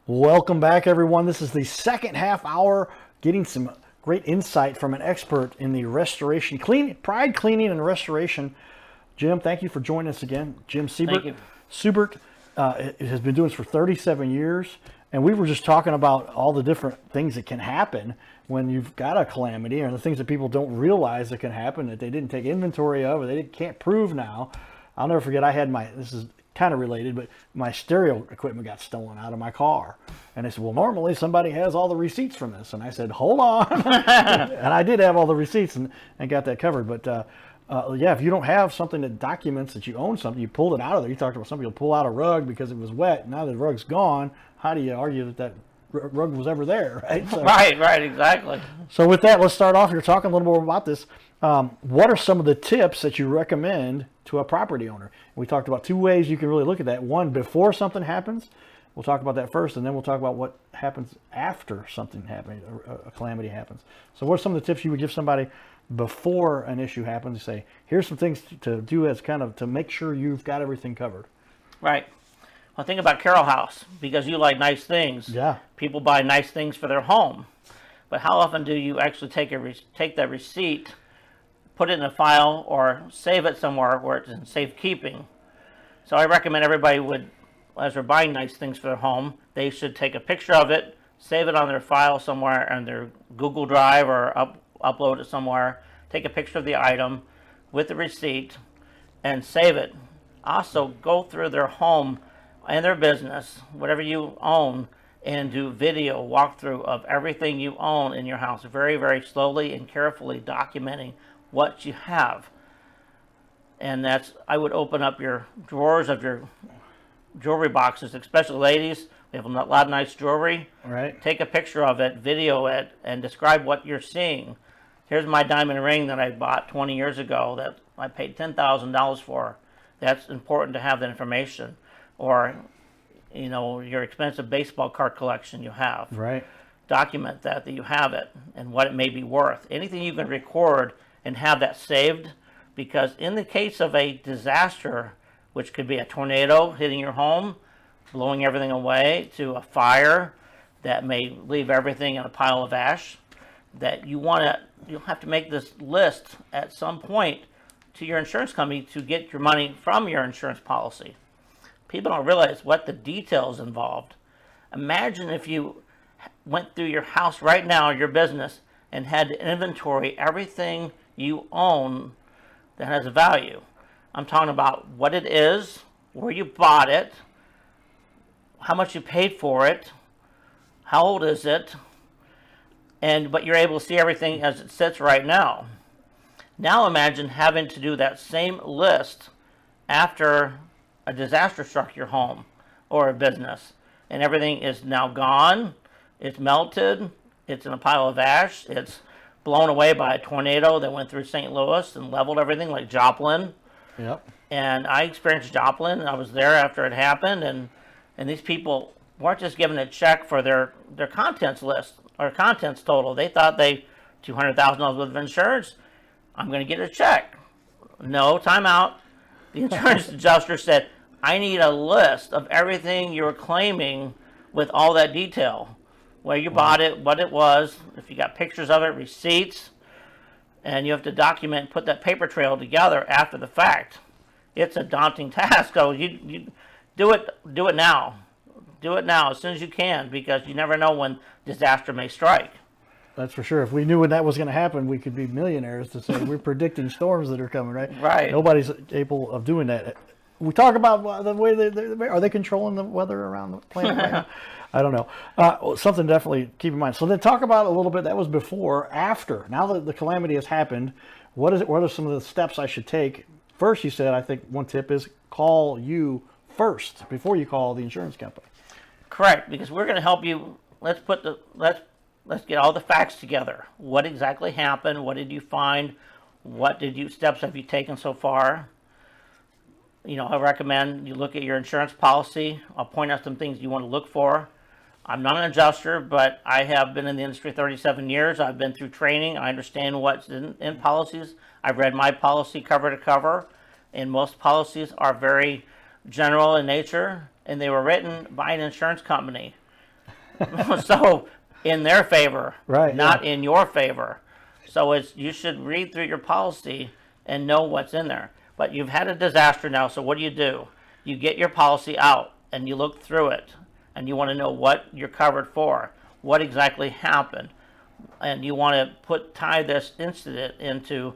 Welcome back, everyone. This is the second half hour, getting some great insight from an expert in the restoration, pride cleaning and restoration. Jim, thank you for joining us again. Jim Seubert. Thank you. Seubert has been doing this for 37 years, and we were just talking about all the different things that can happen when you've got a calamity, or the things that people don't realize that can happen that they didn't take inventory of, or they can't prove now. I'll never forget, this is kind of related, but my stereo equipment got stolen out of my car. And they said, well, normally somebody has all the receipts from this. And I said, hold on. And I did have all the receipts and got that covered. But yeah, if you don't have something that documents that you own something, you pulled it out of there. You talked about some people pull out a rug because it was wet. Now the rug's gone. How do you argue that rug was ever there, right? So, right, exactly. So with that, let's start off. You're talking a little more about this. What are some of the tips that you recommend to a property owner? We talked about two ways you can really look at that. One, before something happens. We'll talk about that first, and then we'll talk about what happens after something happens, a calamity happens. So what are some of the tips you would give somebody before an issue happens? Say, here's some things to do as kind of to make sure you've got everything covered. Right. Well, think about Carol House, because you like nice things. Yeah. People buy nice things for their home. But how often do you actually take that receipt, put it in a file, or save it somewhere where it's in safekeeping? So I recommend everybody would, as they're buying nice things for their home, they should take a picture of it, save it on their file somewhere on their Google Drive, or upload it somewhere. Take a picture of the item with the receipt and save it. Also, go through their home and their business, whatever you own, and do video walkthrough of everything you own in your house, very, very slowly and carefully documenting what you have. And I would open up your drawers of your jewelry boxes, especially ladies. We have a lot of nice jewelry. Right. Take a picture of it, video it, and describe what you're seeing. Here's my diamond ring that I bought 20 years ago that I paid $10,000 for. That's important to have that information. Or, your expensive baseball card collection you have. Right. Document that you have it and what it may be worth. Anything you can record and have that saved, because in the case of a disaster, which could be a tornado hitting your home, blowing everything away, to a fire that may leave everything in a pile of ash, that you'll have to make this list at some point to your insurance company to get your money from your insurance policy. People don't realize what the details involved. Imagine if you went through your house right now, your business, and had to inventory everything you own that has a value. I'm talking about what it is, where you bought it, how much you paid for it, how old is it, but you're able to see everything as it sits right now. Now imagine having to do that same list after a disaster struck your home or a business, and everything is now gone, it's melted, it's in a pile of ash, it's blown away by a tornado that went through St. Louis and leveled everything like Joplin. Yep. And I experienced Joplin, and I was there after it happened, and these people weren't just given a check for their contents list or contents total. They thought $200,000 worth of insurance, I'm going to get a check. No, time out. The insurance adjuster said, I need a list of everything you're claiming with all that detail. Where you bought it, what it was, if you got pictures of it, receipts, and you have to document, put that paper trail together after the fact. It's a daunting task. So you do it now. Do it now as soon as you can, because you never know when disaster may strike. That's for sure. If we knew when that was going to happen, we could be millionaires to say we're predicting storms that are coming, right? Right. Nobody's able of doing that. We talk about the way are they controlling the weather around the planet right now? I don't know. Something definitely keep in mind. So then talk about a little bit, that was before, after. Now that the calamity has happened, what are some of the steps I should take? First, you said, I think one tip is call you first before you call the insurance company. Correct, because we're going to help you. Let's get all the facts together. What exactly happened? What did you find? Steps have you taken so far? I recommend you look at your insurance policy. I'll point out some things you want to look for. I'm not an adjuster, but I have been in the industry 37 years. I've been through training. I understand what's in policies. I've read my policy cover to cover, and most policies are very general in nature, and they were written by an insurance company. So in their favor, Right, not yeah. in your favor. So you should read through your policy and know what's in there. But you've had a disaster now, so what do? You get your policy out and you look through it and you want to know what you're covered for, what exactly happened, and you want to tie this incident into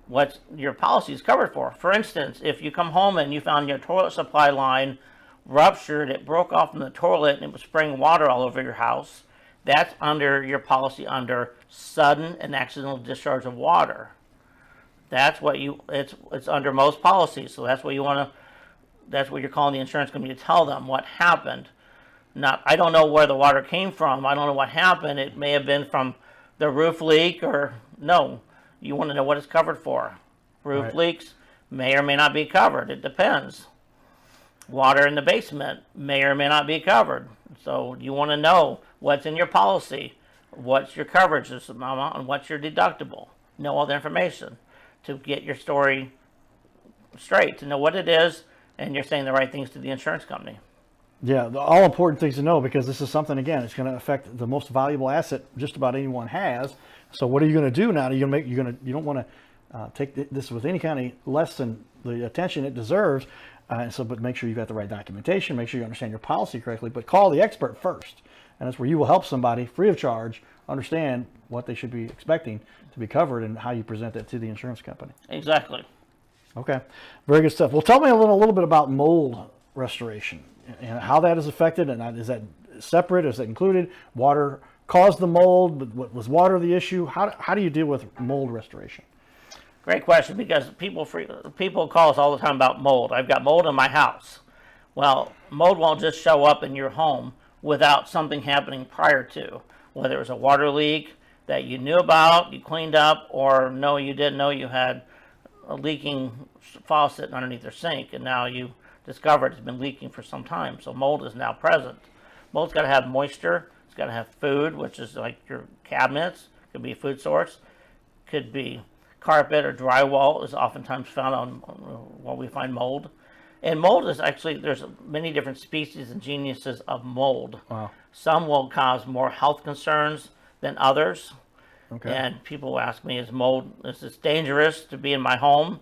what your policy is covered for. For instance, if you come home and you found your toilet supply line ruptured, it broke off from the toilet and it was spraying water all over your house, that's under your policy under sudden and accidental discharge of water. That's what it's under most policies. So that's what you want to, that's what you're calling the insurance company to tell them what happened. Not, I don't know where the water came from. I don't know what happened. It may have been from the roof leak or no. You want to know what it's covered for. Roof Right. leaks may or may not be covered. It depends. Water in the basement may or may not be covered. So you want to know what's in your policy, what's your coverage amount, and what's your deductible. Know all the information to get your story straight, to know what it is, and you're saying the right things to the insurance company. Yeah, all important things to know, because this is something, again, it's going to affect the most valuable asset just about anyone has. So what are you going to do now? You don't want to take this with any kind of less than the attention it deserves. But make sure you've got the right documentation. Make sure you understand your policy correctly. But call the expert first, and that's where you will help somebody free of charge understand what they should be expecting to be covered and how you present that to the insurance company. Exactly. Okay, very good stuff. Well, tell me a little bit about mold restoration and how that is affected, and is that separate? Is that included? Water caused the mold, but was water the issue? How do you deal with mold restoration? Great question, because people call us all the time about mold. I've got mold in my house. Well, mold won't just show up in your home without something happening prior to, whether it was a water leak that you knew about, you cleaned up, or no, you didn't know you had a leaking faucet underneath your sink, and now you discovered it's been leaking for some time. So mold is now present. Mold's got to have moisture. It's got to have food, which is like your cabinets. Could be a food source. Could be carpet or drywall is oftentimes found on where we find mold. And mold is actually, there's many different species and genuses of mold. Wow. Some will cause more health concerns than others. Okay. And people ask me, is this dangerous to be in my home?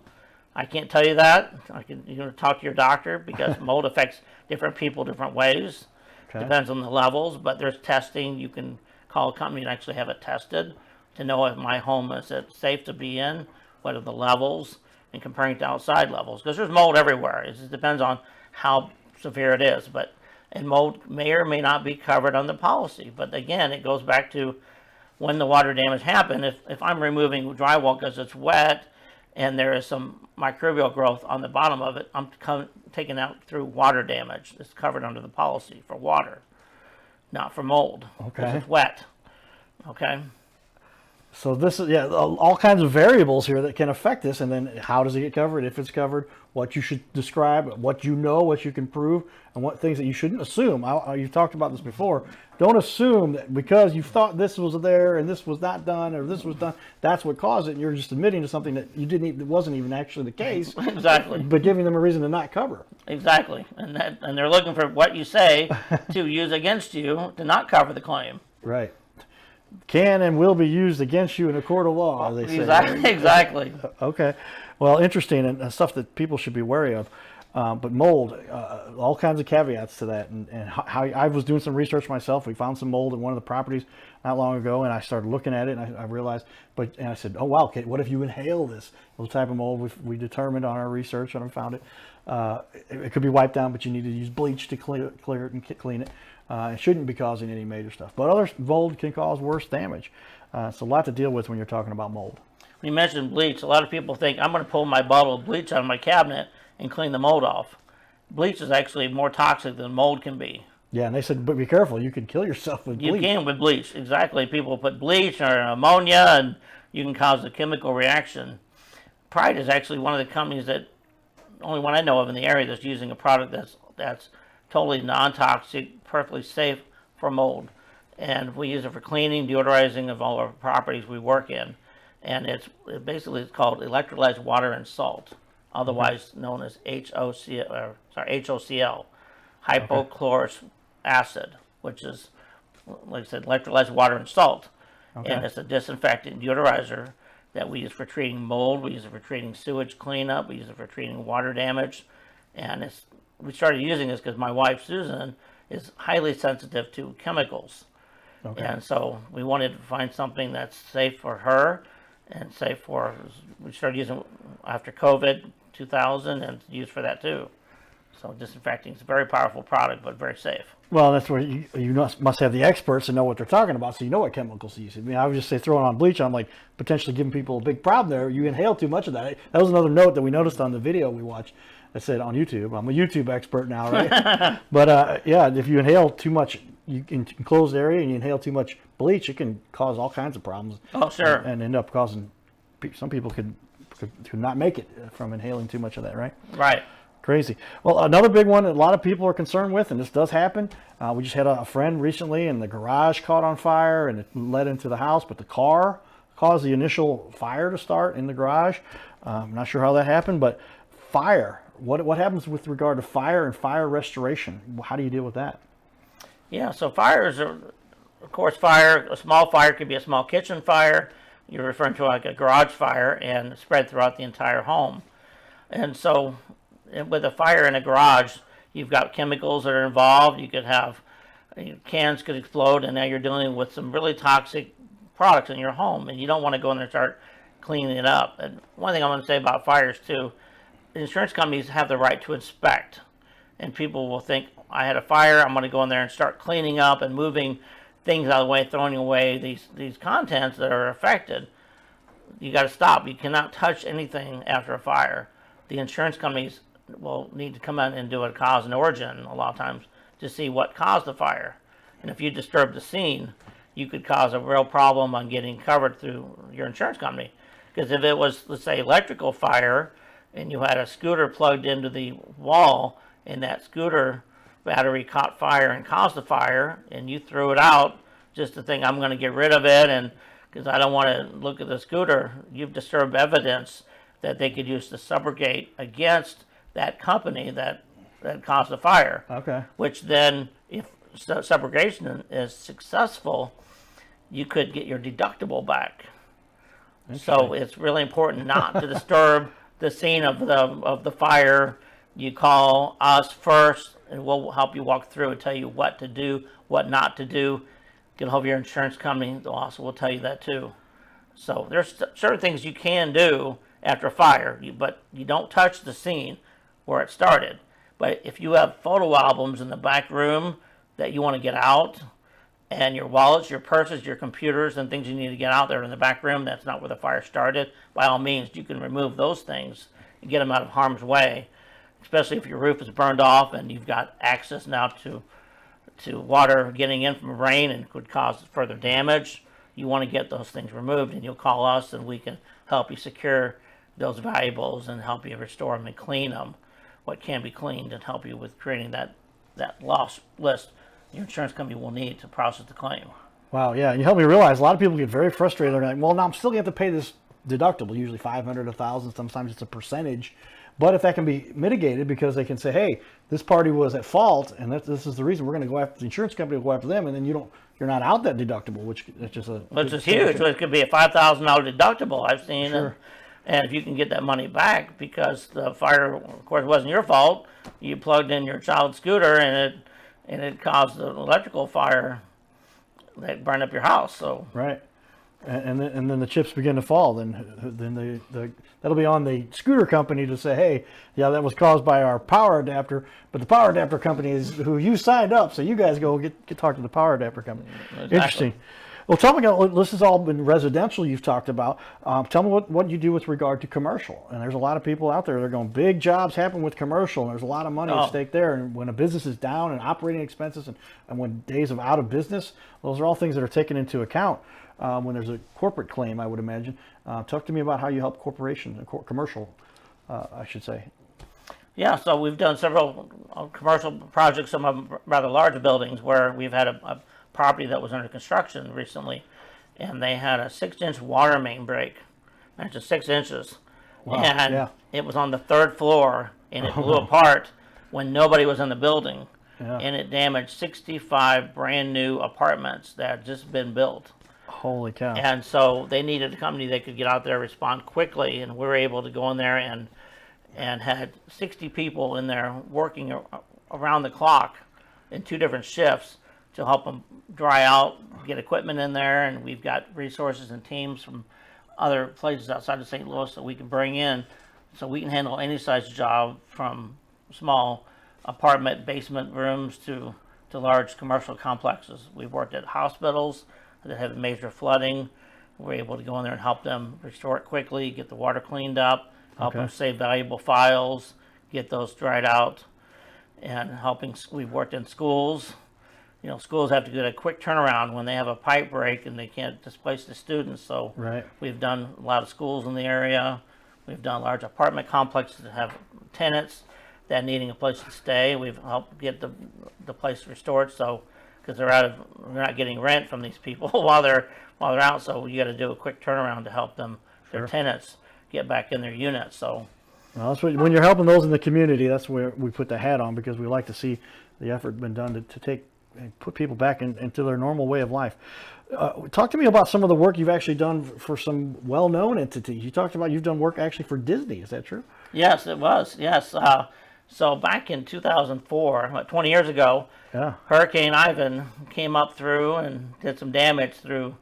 I can't tell you that. You can talk to your doctor, because mold affects different people different ways. Okay. Depends on the levels, but there's testing. You can call a company and actually have it tested to know if my home is safe to be in, what are the levels, and comparing to outside levels. Because there's mold everywhere. It just depends on how severe it is. And mold may or may not be covered on the policy. But again, it goes back to when the water damage happened. If I'm removing drywall because it's wet and there is some microbial growth on the bottom of it, I'm taking out through water damage. It's covered under the policy for water, not for mold, because Okay. it's wet. Okay. So this is, yeah, all kinds of variables here that can affect this, and then how does it get covered, if it's covered, what you should describe, what you know, what you can prove, and what things that you shouldn't assume. You've talked about this before. Don't assume that because you thought this was there and this was not done or this was done, that's what caused it, and you're just admitting to something that you didn't, that wasn't even actually the case. Exactly. But giving them a reason to not cover. Exactly. And they're looking for what you say to use against you to not cover the claim. Right. Can and will be used against you in a court of law, as they say. Exactly. Exactly. Okay. Well, interesting, and stuff that people should be wary of. But mold, all kinds of caveats to that. And how I was doing some research myself. We found some mold at one of the properties not long ago, and I started looking at it, and I realized, and I said, oh, wow, okay, what if you inhale this type of mold? We determined on our research, and I found it. It could be wiped down, but you need to use bleach to clear it and clean it. It shouldn't be causing any major stuff. But other mold can cause worse damage. It's a lot to deal with when you're talking about mold. When you mentioned bleach, a lot of people think I'm going to pull my bottle of bleach out of my cabinet and clean the mold off. Bleach is actually more toxic than mold can be. Yeah, and they said, but be careful, you can kill yourself with bleach. You can with bleach, exactly. People put bleach or ammonia, and you can cause a chemical reaction. Pride is actually one of the companies that, only one I know of in the area, that's using a product that's totally non-toxic, perfectly safe for mold. And we use it for cleaning, deodorizing of all our properties we work in. And it's called electrolyzed water and salt, otherwise known as HOCl, hypochlorous acid, which is like I said, electrolyzed water and salt. Okay. And it's a disinfectant deodorizer that we use for treating mold. We use it for treating sewage cleanup. We use it for treating water damage. And we started using this because my wife, Susan, is highly sensitive to chemicals. Okay. And so we wanted to find something that's safe for her and safe for, we started using it after COVID 2000 and used for that too. So disinfecting is a very powerful product, but very safe. Well, that's where you must have the experts and know what they're talking about, so you know what chemicals to use. I mean, I would just say throwing on bleach, I'm like potentially giving people a big problem there. You inhale too much of that. That was another note that we noticed on the video we watched that said on YouTube. I'm a YouTube expert now, right? But yeah, if you inhale too much in enclosed area and you inhale too much bleach, it can cause all kinds of problems. Oh, sure. And end up causing, some people could not make it from inhaling too much of that, right? Right. Crazy. Well, another big one that a lot of people are concerned with, and this does happen. We just had a friend recently, and the garage caught on fire, and it led into the house, but the car caused the initial fire to start in the garage. I'm not sure how that happened, but fire. What happens with regard to fire and fire restoration? How do you deal with that? Yeah, so fires are, of course, fire. A small fire could be a small kitchen fire. You're referring to like a garage fire and spread throughout the entire home. And so with a fire in a garage, you've got chemicals that are involved. You could have cans could explode, and now you're dealing with some really toxic products in your home, and you don't want to go in there and start cleaning it up. And one thing I want to say about fires too, insurance companies have the right to inspect, and people will think, I had a fire, I'm going to go in there and start cleaning up and moving things out of the way, throwing away these contents that are affected. You got to stop. You cannot touch anything after a fire. The insurance companies will need to come in and do a cause and origin a lot of times to see what caused the fire. And if you disturb the scene, you could cause a real problem on getting covered through your insurance company. Because if it was, let's say, electrical fire, and you had a scooter plugged into the wall, and that scooter battery caught fire and caused the fire, and you threw it out just to think, I'm going to get rid of it, and because I don't want to look at the scooter, you've disturbed evidence that they could use to subrogate against that company that caused the fire. Okay. Which then, if subrogation is successful, you could get your deductible back. So it's really important not to disturb the scene of the fire. You call us first, and we'll help you walk through and tell you what to do, what not to do. You can hope your insurance company also will tell you that too. So there's certain things you can do after a fire, but you don't touch the scene where it started. But if you have photo albums in the back room that you want to get out, and your wallets, your purses, your computers, and things you need to get out there in the back room, that's not where the fire started, by all means, you can remove those things and get them out of harm's way, especially if your roof is burned off and you've got access now to water getting in from rain and could cause further damage. You want to get those things removed, and you'll call us, and we can help you secure those valuables and help you restore them and clean them, what can be cleaned, and help you with creating that loss list your insurance company will need to process the claim. Wow, yeah, and you help me realize a lot of people get very frustrated. They're like, well, now I'm still going to have to pay this deductible, usually 500, 1,000, sometimes it's a percentage. But if that can be mitigated, because they can say, hey, this party was at fault, and this is the reason, we're going to go after the insurance company, will go after them, and then you're not out that deductible, which is just which is huge. It could be a $5,000 deductible I've seen. Sure. And if you can get that money back, because the fire, of course, wasn't your fault, you plugged in your child's scooter and it caused an electrical fire that burned up your house. So right, and then the chips begin to fall. Then that'll be on the scooter company to say, hey, yeah, that was caused by our power adapter, but the power adapter company is who you signed up, so you guys go get talk to the power adapter company. Exactly. Interesting. Well, tell me, this has all been residential you've talked about. Tell me what you do with regard to commercial. And there's a lot of people out there that are going, big jobs happen with commercial, and there's a lot of money at stake there. And when a business is down and operating expenses and when days of out of business, those are all things that are taken into account when there's a corporate claim, I would imagine. Talk to me about how you help corporations, commercial, I should say. Yeah, so we've done several commercial projects, some of them rather large buildings, where we've had a property that was under construction recently, and they had a 6-inch water main break. That's just 6 inches. Wow, and yeah. it was on the 3rd floor, and it blew apart when nobody was in the building. Yeah. and it damaged 65 brand new apartments that had just been built. Holy cow. And so they needed a company that could get out there, respond quickly, and we were able to go in there and had 60 people in there working around the clock in 2 different shifts to help them dry out, get equipment in there, and we've got resources and teams from other places outside of St. Louis that we can bring in, so we can handle any size job from small apartment basement rooms to large commercial complexes. We've worked at hospitals that have major flooding. We're able to go in there and help them restore it quickly, get the water cleaned up, help them save valuable files, get those dried out, and we've worked in schools. You know, schools have to get a quick turnaround when they have a pipe break and they can't displace the students. So we've done a lot of schools in the area. We've done large apartment complexes that have tenants that needing a place to stay. We've helped get the place restored. So because they're not getting rent from these people while they're out. So you got to do a quick turnaround to help them, their tenants, get back in their units. So. Well, that's when you're helping those in the community, that's where we put the hat on, because we like to see the effort been done to take and put people back into their normal way of life. Talk to me about some of the work you've actually done for some well-known entities. You talked about you've done work actually for Disney. Is that true? Yes, it was. Yes. So back in 2004, 20 years ago, Hurricane Ivan came up through and did some damage through,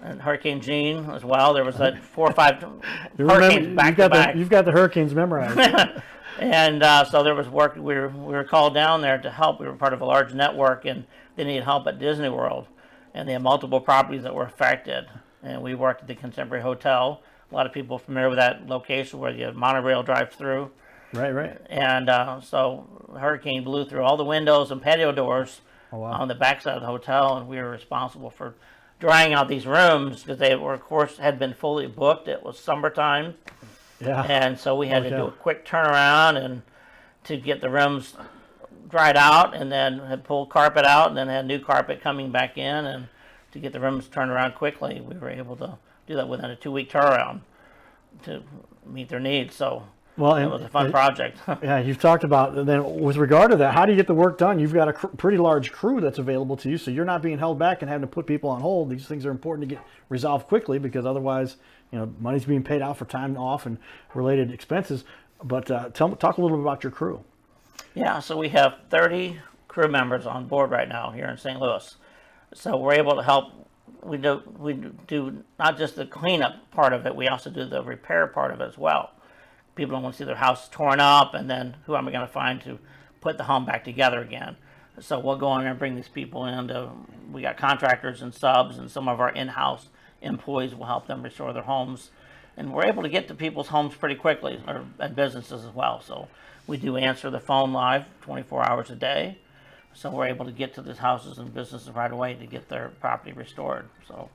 and Hurricane Jean as well. There was like 4 or 5 hurricanes back to back. You've got the hurricanes memorized. And so there was work. We were called down there to help. We were part of a large network, and they needed help at Disney World, and they had multiple properties that were affected. And we worked at the Contemporary Hotel. A lot of people are familiar with that location where you have monorail drive-through. Right. And so the hurricane blew through all the windows and patio doors on the backside of the hotel, and we were responsible for drying out these rooms because they were, of course, had been fully booked. It was summertime. Yeah. And so we had to do a quick turnaround and to get the rooms dried out, and then had pulled carpet out, and then had new carpet coming back in, and to get the rooms turned around quickly. We were able to do that within a 2-week turnaround to meet their needs. So it was a fun project. Yeah, you've talked about, then with regard to that, how do you get the work done? You've got a pretty large crew that's available to you, so you're not being held back and having to put people on hold. These things are important to get resolved quickly, because otherwise, money's being paid out for time off and related expenses. But talk a little bit about your crew. Yeah, so we have 30 crew members on board right now here in St. Louis. So we're able to help. We do not just the cleanup part of it, we also do the repair part of it as well. People don't want to see their house torn up, and then who am I going to find to put the home back together again? So we'll go in there and bring these people in. We got contractors and subs, and some of our in-house employees will help them restore their homes. And we're able to get to people's homes pretty quickly, and businesses as well. So we do answer the phone live 24 hours a day. So we're able to get to these houses and businesses right away to get their property restored. So.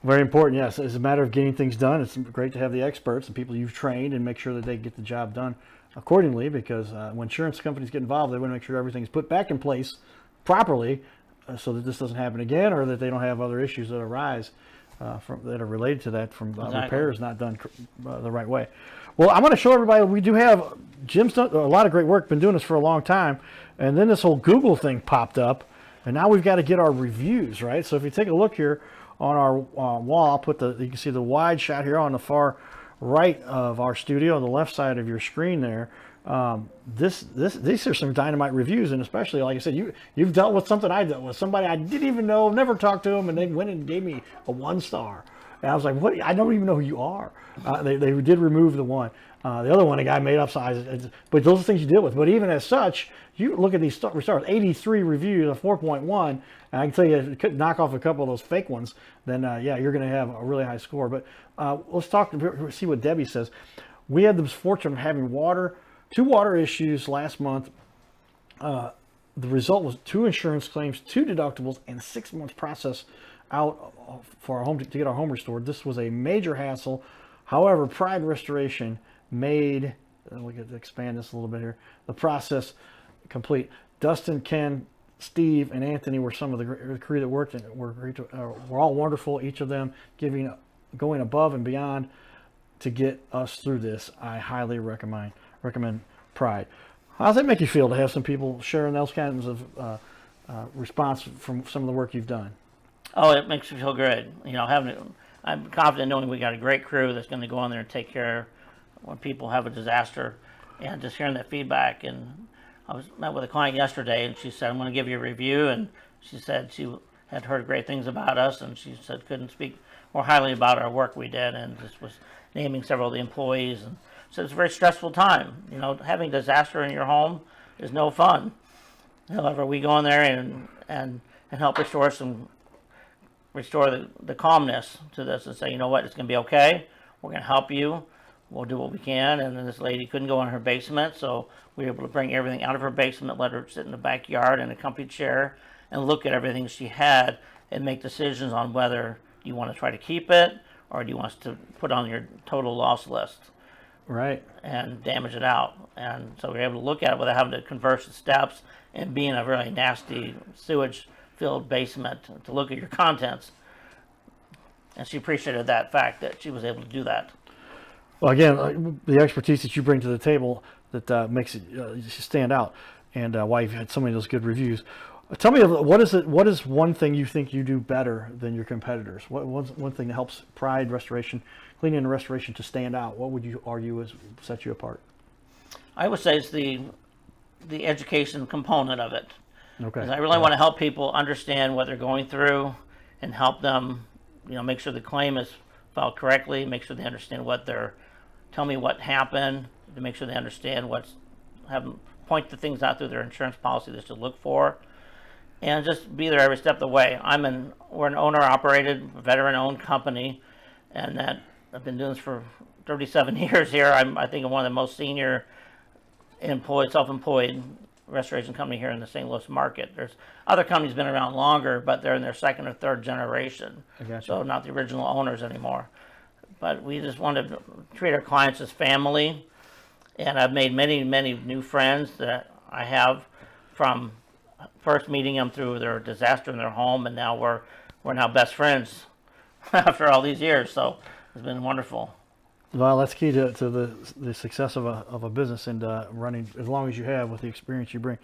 Very important, yes. It's a matter of getting things done. It's great to have the experts and people you've trained and make sure that they get the job done accordingly, because when insurance companies get involved, they want to make sure everything's put back in place properly so that this doesn't happen again, or that they don't have other issues that arise that are related to that from repairs not done the right way. Well, I'm going to show everybody, we do have, Jim's done a lot of great work, been doing this for a long time, and then this whole Google thing popped up, and now we've got to get our reviews, right? So if you take a look here on our wall, I'll put you can see the wide shot here on the far right of our studio, on the left side of your screen there. These are some dynamite reviews, and especially, like I said, you've dealt with something I dealt with. Somebody I didn't even know, never talked to them, and they went and gave me a 1-star. And I was like, what? I don't even know who you are. They did remove the one. The other one, a guy made up size. But those are things you deal with. But even as such, you look at these stars, 83 reviews, a 4.1, and I can tell you, if you could knock off a couple of those fake ones, then yeah, you're going to have a really high score. But let's see what Debbie says. We had the misfortune of having 2 water issues last month. The result was 2 insurance claims, 2 deductibles, and 6 months process out for our home to get our home restored. This was a major hassle. However, Pride Restoration made, we could expand this a little bit here, the process complete. Dustin, Ken, Steve, and Anthony were some of the crew that worked, and were all wonderful, each of them going above and beyond to get us through this. I highly recommend Pride. How does that make you feel to have some people sharing those kinds of response from some of the work you've done? Oh, it makes me feel good. I'm confident knowing we got a great crew that's going to go in there and take care when people have a disaster, and just hearing that feedback. And met with a client yesterday, and she said, "I'm going to give you a review," and she said she had heard great things about us, and she said couldn't speak more highly about our work we did, and just was naming several of the employees. And so it's a very stressful time. Having disaster in your home is no fun. However, we go in there and help restore the calmness to this, and say, you know what, it's going to be okay. We're going to help you. We'll do what we can. And then this lady couldn't go in her basement, so we were able to bring everything out of her basement, let her sit in the backyard in a comfy chair, and look at everything she had and make decisions on whether you want to try to keep it or do you want us to put on your total loss list. Right. And damage it out. And so we were able to look at it without having to converse the steps and be in a really nasty sewage-filled basement to look at your contents. And she appreciated that fact that she was able to do that. Well, again, the expertise that you bring to the table that makes it stand out, and why you've had so many of those good reviews. Tell me, what is one thing you think you do better than your competitors? What's one thing that helps Pride Restoration, cleaning and restoration, to stand out? What would you argue sets you apart? I would say it's the education component of it. Okay. 'Cause I really want to help people understand what they're going through and help them, make sure the claim is filed correctly, make sure they understand tell me what happened, to make sure they understand have them point the things out through their insurance policy they should look for, and just be there every step of the way. We're an owner-operated, veteran-owned company, and that I've been doing this for 37 years here. I think I'm one of the most senior self-employed restoration company here in the St. Louis market. There's other companies been around longer, but they're in their second or third generation, so not the original owners anymore. But we just want to treat our clients as family, and I've made many, many new friends that I have from first meeting them through their disaster in their home, and now we're now best friends after all these years. So it's been wonderful. Well, that's key to the success of a business and running as long as you have with the experience you bring.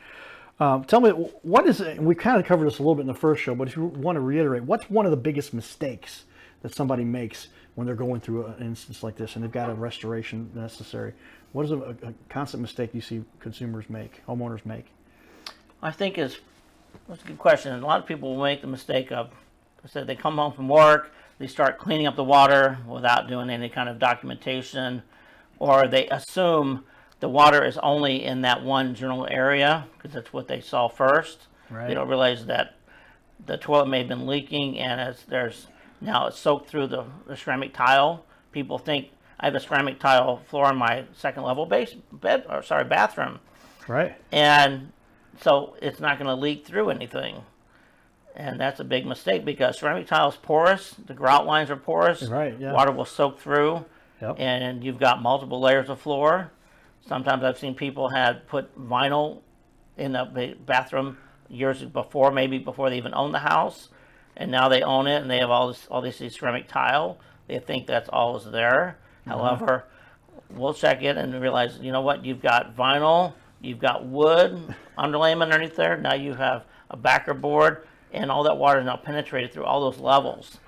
Tell me, what is it? We kind of covered this a little bit in the first show, but if you want to reiterate, what's one of the biggest mistakes that somebody makes when they're going through an instance like this and they've got a restoration necessary? What is a constant mistake you see consumers make, homeowners make? I think that's a good question. A lot of people will make the mistake of, they come home from work, they start cleaning up the water without doing any kind of documentation, or they assume the water is only in that one general area because that's what they saw first. Right. They don't realize that the toilet may have been leaking, and now it's soaked through the ceramic tile. People think I have a ceramic tile floor in my second level bathroom. Right. And so it's not going to leak through anything. And that's a big mistake because ceramic tile is porous. The grout lines are porous. Right, yeah. Water will soak through. Yep. And you've got multiple layers of floor. Sometimes I've seen people had put vinyl in the bathroom years before, maybe before they even owned the house. And now they own it and they have all this ceramic tile. They think that's all is there. However, we'll check it and realize, you know what, you've got vinyl, you've got wood underlayment underneath there. Now you have a backer board, and all that water is now penetrated through all those levels.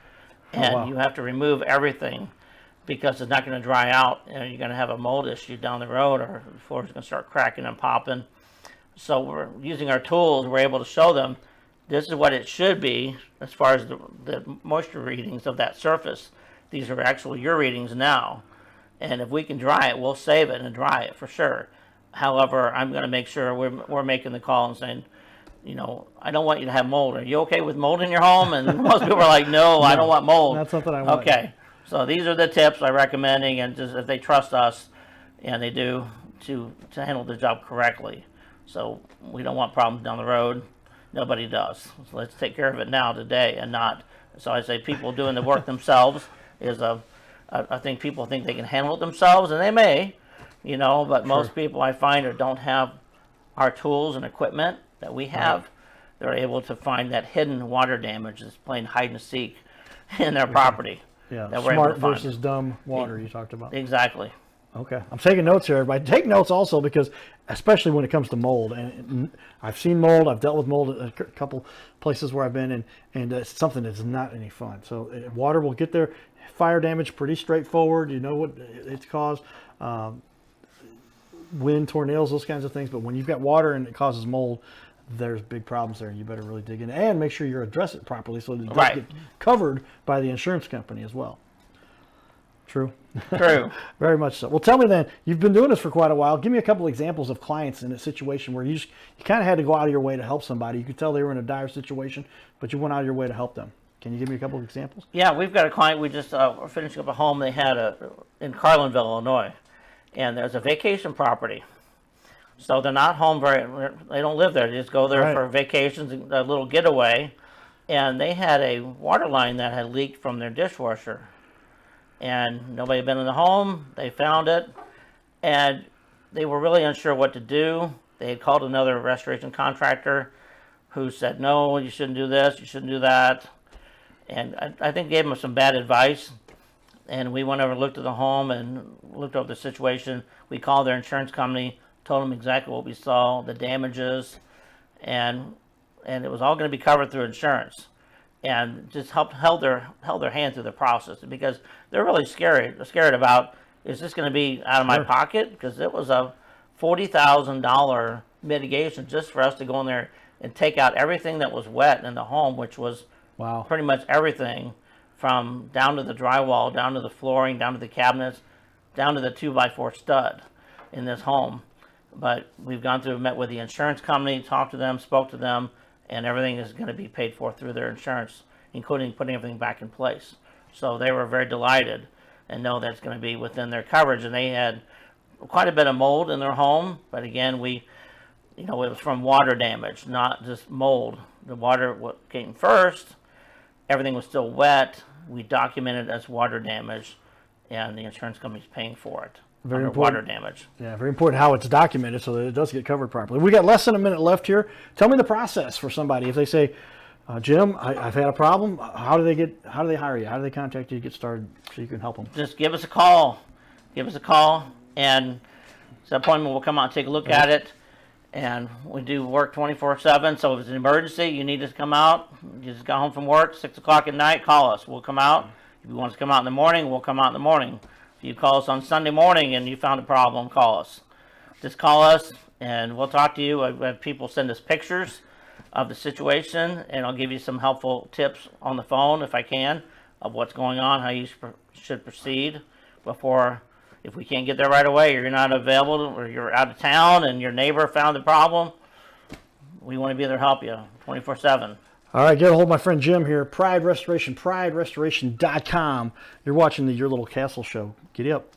And you have to remove everything because it's not going to dry out, and you're going to have a mold issue down the road, or the floor is going to start cracking and popping. So we're using our tools. We're able to show them this is what it should be as far as the moisture readings of that surface. These are actually your readings now. And if we can dry it, we'll save it and dry it for sure. However, I'm going to make sure we're making the call and saying, I don't want you to have mold. Are you okay with mold in your home? And most people are like, no, I don't want mold. That's something I want. Okay. So these are the tips I'm recommending, and just if they trust us, and they do, to handle the job correctly. So we don't want problems down the road. Nobody does. So let's take care of it now, today, and not. So I say people doing the work themselves is I think people think they can handle it themselves, and they may, but most people I find don't have our tools and equipment that we have. Right. They're able to find that hidden water damage that's playing hide and seek in their property. Yeah, that we're smart able to find. versus dumb water you talked about. Exactly. Okay, I'm taking notes here, everybody. Take notes also because, especially when it comes to mold, and I've seen mold. I've dealt with mold at a couple places where I've been, and it's something that's not any fun. So water will get there. Fire damage, pretty straightforward. You know what it's caused. Wind, tornadoes, those kinds of things. But when you've got water and it causes mold, there's big problems there. You better really dig in and make sure you address it properly so that it does get covered by the insurance company as well. True. True. Very much so. Well, tell me then, you've been doing this for quite a while. Give me a couple examples of clients in a situation where you kind of had to go out of your way to help somebody. You could tell they were in a dire situation, but you went out of your way to help them. Can you give me a couple of examples? Yeah, we've got a client. We just were finishing up a home they had in Carlinville, Illinois, and there's a vacation property. So they're not home they don't live there. They just go there for vacations, a little getaway, and they had a water line that had leaked from their dishwasher. And nobody had been in the home. They found it, and they were really unsure what to do. They had called another restoration contractor who said, no, you shouldn't do this, you shouldn't do that. And I think gave them some bad advice. And we went over and looked at the home and looked over the situation. We called their insurance company, told them exactly what we saw, the damages, and it was all going to be covered through insurance. And just held their hand through the process because they're really scared about, is this going to be out of my pocket? Because it was a $40,000 mitigation just for us to go in there and take out everything that was wet in the home, which was pretty much everything from down to the drywall, down to the flooring, down to the cabinets, down to the 2x4 stud in this home. But we've gone through, met with the insurance company, talked to them, spoke to them, and everything is going to be paid for through their insurance, including putting everything back in place. So they were very delighted and know that's going to be within their coverage. And they had quite a bit of mold in their home, but again, it was from water damage, not just mold. The water came first, everything was still wet. We documented as water damage, and the insurance company's paying for it. Very important. Water damage. Yeah, very important how it's documented so that it does get covered properly. We got less than a minute left here. Tell me the process for somebody. If they say, Jim, I've had a problem, how do they hire you? How do they contact you to get started so you can help them? Just give us a call. And at that appointment, we'll come out and take a look at it. And we do work 24/7. So if it's an emergency, you need us to come out. You just got home from work, 6 o'clock at night, call us. We'll come out. If you want us to come out in the morning, we'll come out in the morning. If you call us on Sunday morning and you found a problem, call us. Just call us and we'll talk to you. I've had people send us pictures of the situation, and I'll give you some helpful tips on the phone if I can of what's going on, how you should proceed before. If we can't get there right away, or you're not available, or you're out of town and your neighbor found the problem, we want to be there to help you 24/7. All right, get a hold of my friend Jim here, Pride Restoration, priderestoration.com. You're watching the Your Little Castle Show. Giddy up.